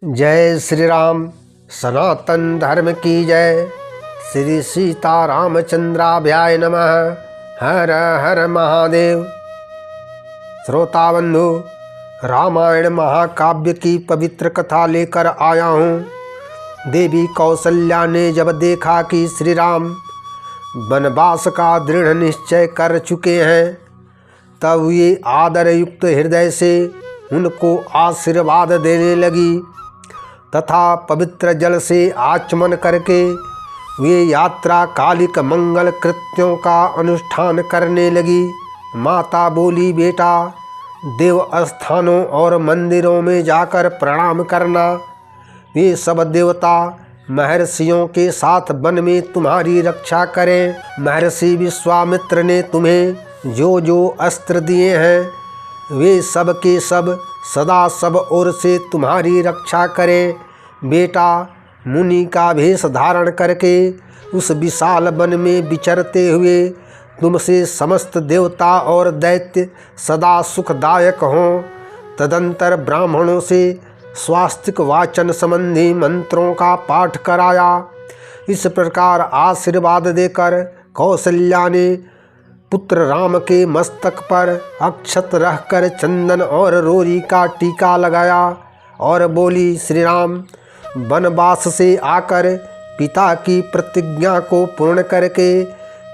जय श्री राम। सनातन धर्म की जय। श्री सीता रामचंद्राभ्याय नमः। हर हर महादेव। श्रोता बंधु, रामायण महाकाव्य की पवित्र कथा लेकर आया हूँ। देवी कौसल्या ने जब देखा कि श्री राम वनवास का दृढ़ निश्चय कर चुके हैं, तब ये आदर युक्त हृदय से उनको आशीर्वाद देने लगी तथा पवित्र जल से आचमन करके वे यात्रा कालिक मंगल कृत्यों का अनुष्ठान करने लगी। माता बोली, बेटा, देव स्थानों और मंदिरों में जाकर प्रणाम करना। वे सब देवता महर्षियों के साथ वन में तुम्हारी रक्षा करें। महर्षि विश्वामित्र ने तुम्हें जो जो अस्त्र दिए हैं, वे सब के सब सदा सब ओर से तुम्हारी रक्षा करें। बेटा, मुनि का वेश धारण करके उस विशाल वन में विचरते हुए तुमसे समस्त देवता और दैत्य सदा सुखदायक हों। तदंतर ब्राह्मणों से स्वास्तिक वाचन संबंधी मंत्रों का पाठ कराया। इस प्रकार आशीर्वाद देकर कौसल्या ने पुत्र राम के मस्तक पर अक्षत रखकर चंदन और रोरी का टीका लगाया और बोली, श्री राम, वनवास से आकर पिता की प्रतिज्ञा को पूर्ण करके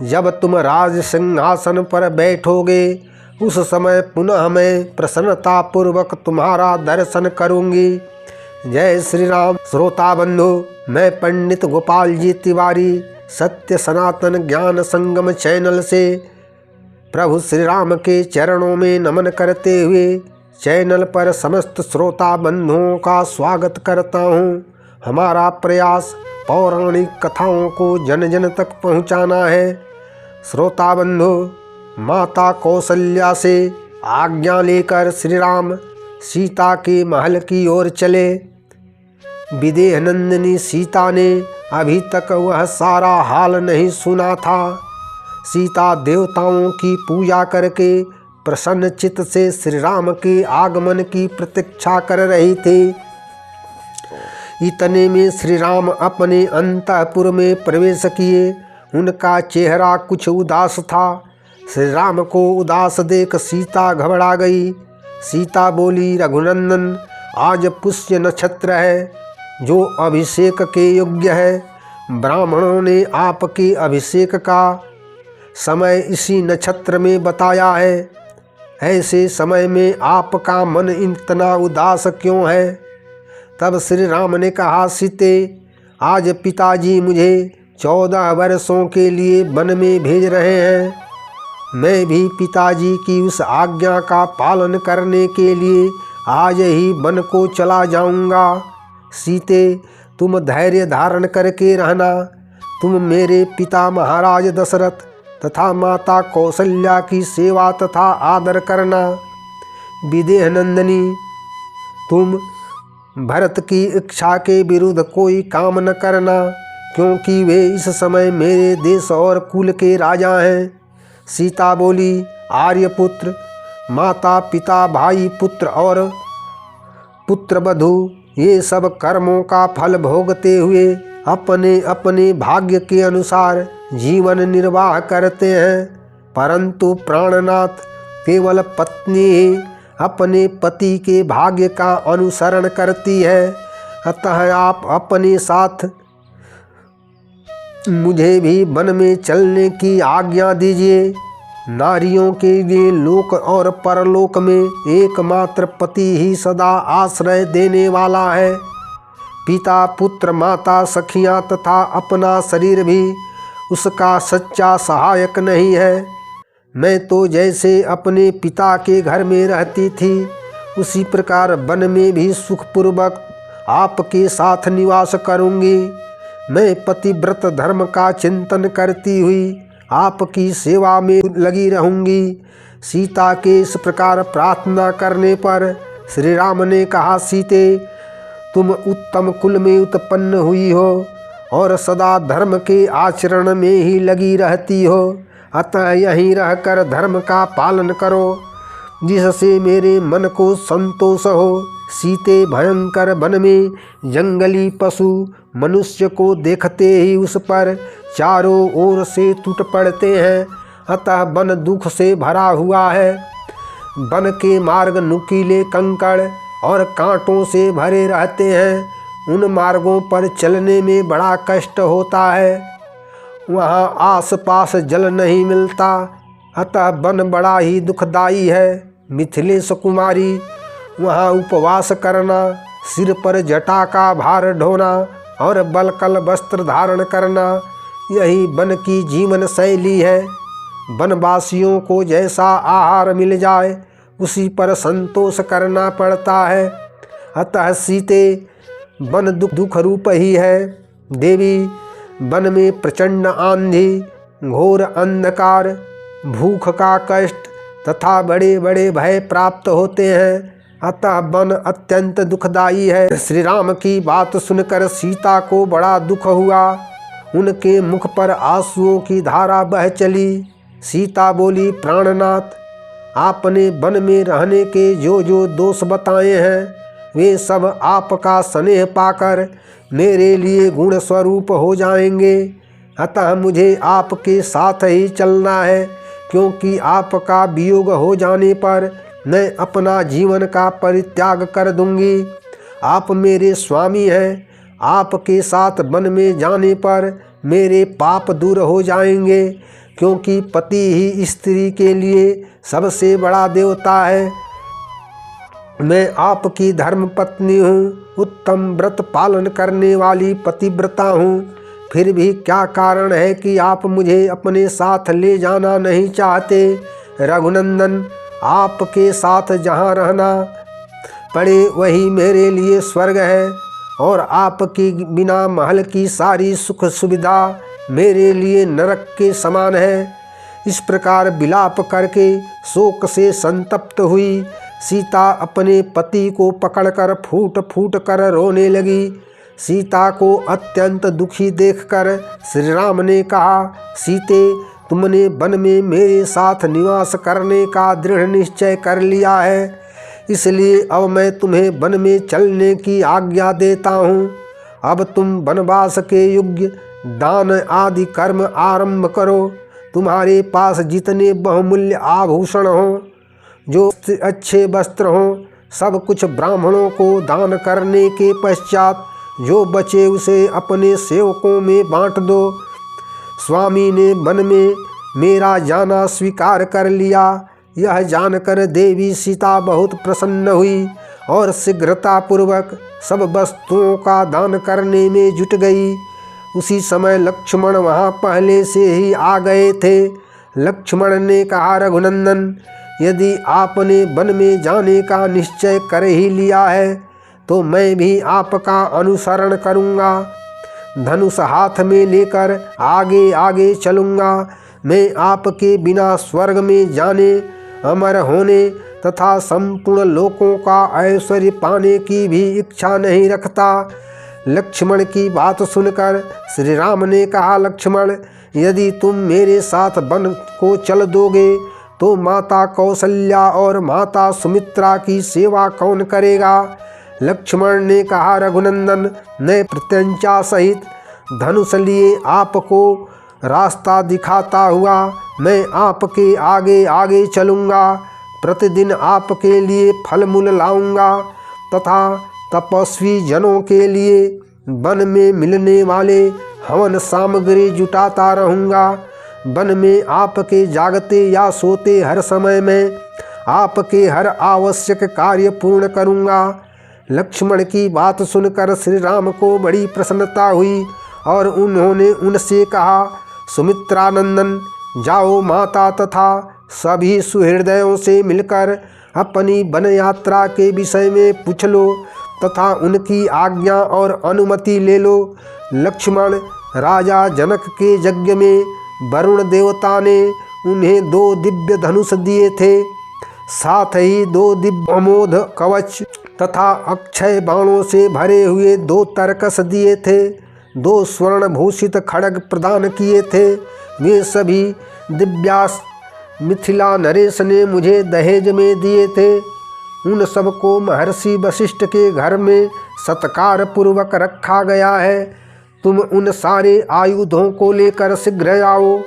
जब तुम राज सिंहासन पर बैठोगे, उस समय पुनः मैं प्रसन्नता पूर्वक तुम्हारा दर्शन करूंगी। जय श्री राम। श्रोता बंधु, मैं पंडित गोपाल जी तिवारी सत्य सनातन ज्ञान संगम चैनल से प्रभु श्री राम के चरणों में नमन करते हुए चैनल पर समस्त श्रोता बंधुओं का स्वागत करता हूँ। हमारा प्रयास पौराणिक कथाओं को जन जन तक पहुँचाना है। श्रोता बंधु, माता कौसल्या से आज्ञा लेकर श्री राम सीता के महल की ओर चले। विदेह नंदिनी सीता ने अभी तक वह सारा हाल नहीं सुना था। सीता देवताओं की पूजा करके प्रसन्न चित्त से श्री राम के आगमन की प्रतीक्षा कर रही थी। इतने में श्री राम अपने अंतःपुर में प्रवेश किए। उनका चेहरा कुछ उदास था। श्री राम को उदास देख सीता घबरा गई। सीता बोली, रघुनंदन, आज पुष्य नक्षत्र है जो अभिषेक के योग्य है। ब्राह्मणों ने आपके अभिषेक का समय इसी नक्षत्र में बताया है। ऐसे समय में आपका मन इतना उदास क्यों है? तब श्री राम ने कहा, सीते, आज पिताजी मुझे 14 वर्षों के लिए वन में भेज रहे हैं। मैं भी पिताजी की उस आज्ञा का पालन करने के लिए आज ही वन को चला जाऊंगा। सीते, तुम धैर्य धारण करके रहना। तुम मेरे पिता महाराज दशरथ तथा माता कौसल्या की सेवा तथा आदर करना। विदेह नंदिनी, तुम भरत की इच्छा के विरुद्ध कोई काम न करना, क्योंकि वे इस समय मेरे देश और कुल के राजा हैं। सीता बोली, आर्यपुत्र, माता पिता भाई पुत्र और पुत्र वधू ये सब कर्मों का फल भोगते हुए अपने अपने भाग्य के अनुसार जीवन निर्वाह करते हैं, परंतु प्राणनाथ केवल पत्नी ही अपने पति के भाग्य का अनुसरण करती है। अतः आप अपने साथ मुझे भी वन में चलने की आज्ञा दीजिए। नारियों के लिए लोक और परलोक में एकमात्र पति ही सदा आश्रय देने वाला है। पिता, पुत्र, माता, सखियां तथा अपना शरीर भी उसका सच्चा सहायक नहीं है। मैं तो जैसे अपने पिता के घर में रहती थी, उसी प्रकार वन में भी सुखपूर्वक आपके साथ निवास करूंगी। मैं पतिव्रत धर्म का चिंतन करती हुई आपकी सेवा में लगी रहूंगी। सीता के इस प्रकार प्रार्थना करने पर श्री राम ने कहा, सीते, तुम उत्तम कुल में उत्पन्न हुई हो और सदा धर्म के आचरण में ही लगी रहती हो। अतः यहीं रहकर धर्म का पालन करो। जिससे मेरे मन को संतोष हो। सीते भयंकर वन में जंगली पशु मनुष्य को देखते ही उस पर चारों ओर से टूट पड़ते हैं। अतः वन दुख से भरा हुआ है। वन के मार्ग नुकीले कंकड़ और कांटों से भरे रहते हैं। उन मार्गों पर चलने में बड़ा कष्ट होता है। वहाँ आसपास जल नहीं मिलता। अतः वन बड़ा ही दुखदायी है। मिथिलेश कुमारी, वहाँ उपवास करना, सिर पर जटा का भार ढोना और बलकल वस्त्र धारण करना, यही वन की जीवन शैली है। वनवासियों को जैसा आहार मिल जाए उसी पर संतोष करना पड़ता है। अतः सीते वन दुख रूप ही है। देवी, वन में प्रचंड आंधी, घोर अंधकार, भूख का कष्ट तथा बड़े बड़े भय प्राप्त होते हैं। अतः वन अत्यंत दुखदायी है। श्री राम की बात सुनकर सीता को बड़ा दुख हुआ। उनके मुख पर आंसुओं की धारा बह चली। सीता बोली, प्राणनाथ, आपने वन में रहने के जो जो दोष बताए हैं वे सब आपका स्नेह पाकर मेरे लिए गुण स्वरूप हो जाएंगे। अतः मुझे आपके साथ ही चलना है, क्योंकि आपका वियोग हो जाने पर मैं अपना जीवन का परित्याग कर दूंगी। आप मेरे स्वामी हैं। आपके साथ वन में जाने पर मेरे पाप दूर हो जाएंगे, क्योंकि पति ही स्त्री के लिए सबसे बड़ा देवता है। मैं आपकी धर्म पत्नी हूँ, उत्तम व्रत पालन करने वाली पतिव्रता हूँ। फिर भी क्या कारण है कि आप मुझे अपने साथ ले जाना नहीं चाहते? रघुनंदन, आपके साथ जहाँ रहना पड़े वही मेरे लिए स्वर्ग है, और आपकी बिना महल की सारी सुख सुविधा मेरे लिए नरक के समान है। इस प्रकार विलाप करके शोक से संतप्त हुई सीता अपने पति को पकड़कर फूट फूट कर रोने लगी। सीता को अत्यंत दुखी देखकर श्री राम ने कहा, सीते, तुमने वन में मेरे साथ निवास करने का दृढ़ निश्चय कर लिया है, इसलिए अब मैं तुम्हें वन में चलने की आज्ञा देता हूँ। अब तुम वनवास के योग्य दान आदि कर्म आरंभ करो। तुम्हारे पास जितने बहुमूल्य आभूषण हों, जो अच्छे वस्त्र हों, सब कुछ ब्राह्मणों को दान करने के पश्चात जो बचे उसे अपने सेवकों में बांट दो। स्वामी ने वन में मेरा जाना स्वीकार कर लिया। यह जानकर देवी सीता बहुत प्रसन्न हुई और शीघ्रतापूर्वक सब वस्तुओं का दान करने में जुट गई। उसी समय लक्ष्मण वहाँ पहले से ही आ गए थे। लक्ष्मण ने कहा, रघुनंदन, यदि आपने वन में जाने का निश्चय कर ही लिया है तो मैं भी आपका अनुसरण करूँगा। धनुष हाथ में लेकर आगे आगे चलूँगा। मैं आपके बिना स्वर्ग में जाने, अमर होने तथा संपूर्ण लोकों का ऐश्वर्य पाने की भी इच्छा नहीं रखता। लक्ष्मण की बात सुनकर श्री राम ने कहा, लक्ष्मण, यदि तुम मेरे साथ वन को चल दोगे तो माता कौशल्या और माता सुमित्रा की सेवा कौन करेगा? लक्ष्मण ने कहा, रघुनंदन, मैं प्रत्यंचा सहित धनुष लिए आपको रास्ता दिखाता हुआ मैं आपके आगे आगे चलूँगा। प्रतिदिन आपके लिए फल मूल लाऊंगा तथा तपस्वी जनों के लिए वन में मिलने वाले हवन सामग्री जुटाता रहूँगा। वन में आपके जागते या सोते हर समय में आपके हर आवश्यक कार्य पूर्ण करूँगा। लक्ष्मण की बात सुनकर श्री राम को बड़ी प्रसन्नता हुई और उन्होंने उनसे कहा, सुमित्रानंदन, जाओ माता तथा सभी सुहृदयों से मिलकर अपनी वन यात्रा के विषय में पूछ लो तथा उनकी आज्ञा और अनुमति ले लो। लक्ष्मण, राजा जनक के यज्ञ में वरुण देवता ने उन्हें 2 दिव्य धनुष दिए थे, साथ ही 2 दिव्य अमोघ कवच तथा अक्षय बाणों से भरे हुए 2 तरकस दिए थे। 2 स्वर्ण भूषित खड्ग प्रदान किए थे। वे सभी दिव्यास्त्र मिथिला नरेश ने मुझे दहेज में दिए थे, उन सबको महर्षि वशिष्ठ के घर में सत्कार पूर्वक रखा गया है। तुम उन सारे आयुधों को लेकर शीघ्र आओ।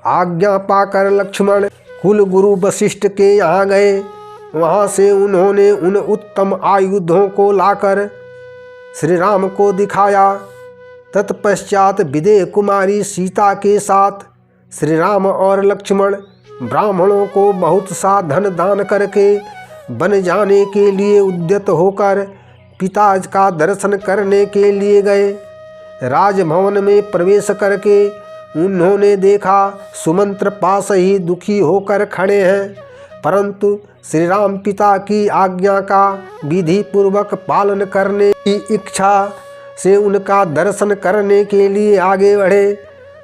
आज्ञा पाकर लक्ष्मण कुल गुरु वशिष्ठ के यहाँ गए। वहाँ से उन्होंने उन उत्तम आयुधों को लाकर श्री राम को दिखाया। तत्पश्चात विदेह कुमारी सीता के साथ श्री राम और लक्ष्मण ब्राह्मणों को बहुत सा धन दान करके बन जाने के लिए उद्यत होकर पिता का दर्शन करने के लिए गए। राजभवन में प्रवेश करके उन्होंने देखा सुमंत्र पास ही दुखी होकर खड़े हैं, परंतु श्री राम पिता की आज्ञा का विधि पूर्वक पालन करने की इच्छा से उनका दर्शन करने के लिए आगे बढ़े।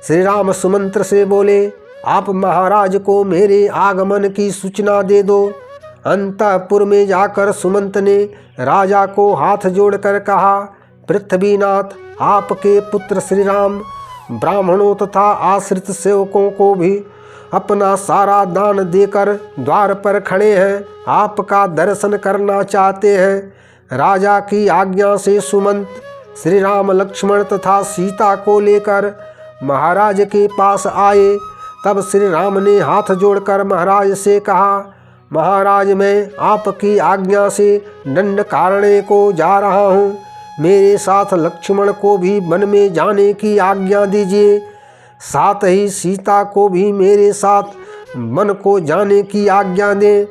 श्री राम सुमंत्र से बोले, आप महाराज को मेरे आगमन की सूचना दे दो। अंतःपुर में जाकर सुमंत ने राजा को हाथ जोड़कर कहा, पृथ्वीनाथ, आपके पुत्र श्री राम ब्राह्मणों तथा आश्रित सेवकों को भी अपना सारा दान देकर द्वार पर खड़े हैं, आपका दर्शन करना चाहते हैं। राजा की आज्ञा से सुमंत श्री राम लक्ष्मण तथा सीता को लेकर महाराज के पास आए। तब श्री राम ने हाथ जोड़कर महाराज से कहा, महाराज, मैं आपकी आज्ञा से दंडकारण्य को जा रहा हूँ। मेरे साथ लक्ष्मण को भी वन में जाने की आज्ञा दीजिए, साथ ही सीता को भी मेरे साथ वन को जाने की आज्ञा दें।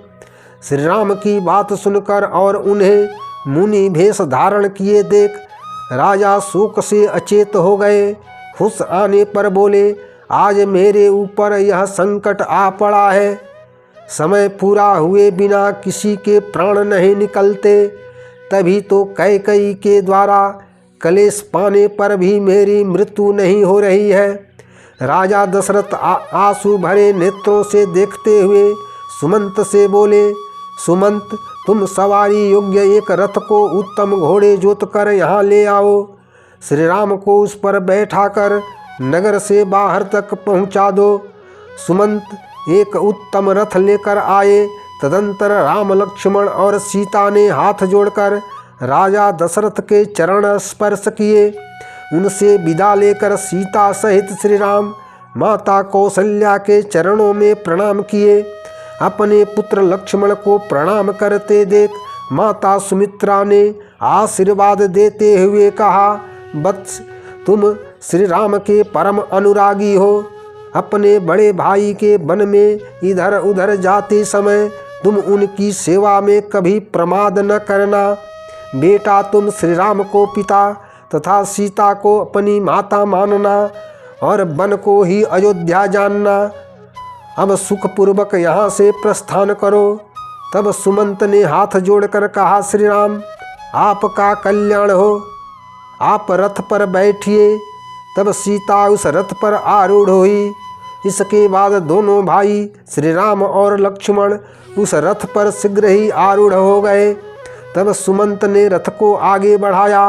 श्री राम की बात सुनकर और उन्हें मुनि भेष धारण किए देख राजा शोक से अचेत हो गए। होश आने पर बोले, आज मेरे ऊपर यह संकट आ पड़ा है। समय पूरा हुए बिना किसी के प्राण नहीं निकलते, तभी तो कैकेयी के द्वारा कलेश पाने पर भी मेरी मृत्यु नहीं हो रही है। राजा दशरथ आंसू भरे नेत्रों से देखते हुए सुमंत से बोले, सुमंत, तुम सवारी योग्य एक रथ को उत्तम घोड़े जोत कर यहाँ ले आओ। श्री राम को उस पर बैठाकर नगर से बाहर तक पहुँचा दो। सुमंत एक उत्तम रथ लेकर आए। तदंतर राम लक्ष्मण और सीता ने हाथ जोड़कर राजा दशरथ के चरण स्पर्श किए। उनसे विदा लेकर सीता सहित श्री राम माता कौशल्या के चरणों में प्रणाम किए। अपने पुत्र लक्ष्मण को प्रणाम करते देख माता सुमित्रा ने आशीर्वाद देते हुए कहा, वत्स, तुम श्री राम के परम अनुरागी हो। अपने बड़े भाई के वन में इधर उधर जाते समय तुम उनकी सेवा में कभी प्रमाद न करना। बेटा, तुम श्री राम को पिता तथा सीता को अपनी माता मानना और वन को ही अयोध्या जानना। अब सुखपूर्वक यहाँ से प्रस्थान करो। तब सुमंत ने हाथ जोड़कर कहा, श्री राम, आपका कल्याण हो, आप रथ पर बैठिए। तब सीता उस रथ पर आरूढ़ हुई। इसके बाद दोनों भाई श्री राम और लक्ष्मण उस रथ पर शीघ्र ही आरूढ़ हो गए। तब सुमंत ने रथ को आगे बढ़ाया।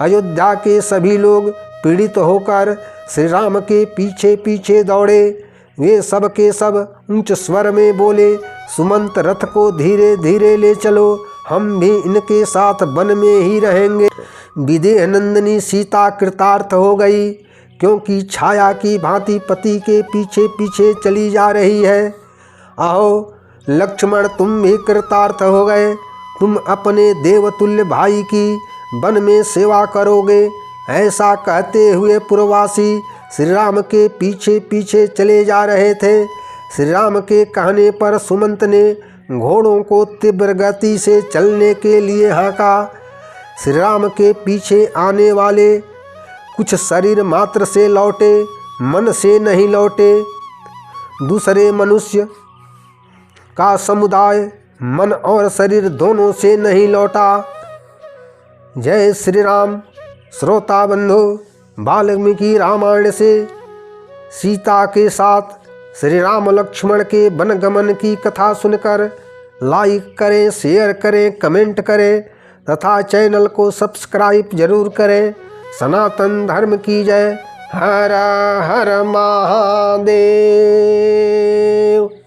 अयोध्या के सभी लोग पीड़ित होकर श्री राम के पीछे पीछे दौड़े। वे सब के सब ऊंच स्वर में बोले, सुमंत, रथ को धीरे धीरे ले चलो, हम भी इनके साथ वन में ही रहेंगे। विदेह नंदिनी सीता कृतार्थ हो गई, क्योंकि छाया की भांति पति के पीछे पीछे चली जा रही है। आओ लक्ष्मण, तुम भी कृतार्थ हो गए। तुम अपने देवतुल्य भाई की वन में सेवा करोगे। ऐसा कहते हुए पुरवासी श्री राम के पीछे पीछे चले जा रहे थे। श्री राम के कहने पर सुमंत ने घोड़ों को तीव्र गति से चलने के लिए हाँका। श्री राम के पीछे आने वाले कुछ शरीर मात्र से लौटे, मन से नहीं लौटे। दूसरे मनुष्य का समुदाय मन और शरीर दोनों से नहीं लौटा। जय श्री राम। श्रोता बंधु, वाल्मीकि रामायण से सीता के साथ श्री राम लक्ष्मण के वनगमन की कथा सुनकर लाइक करें, शेयर करें, कमेंट करें तथा चैनल को सब्सक्राइब जरूर करें। सनातन धर्म की जय। हर हर महादेव।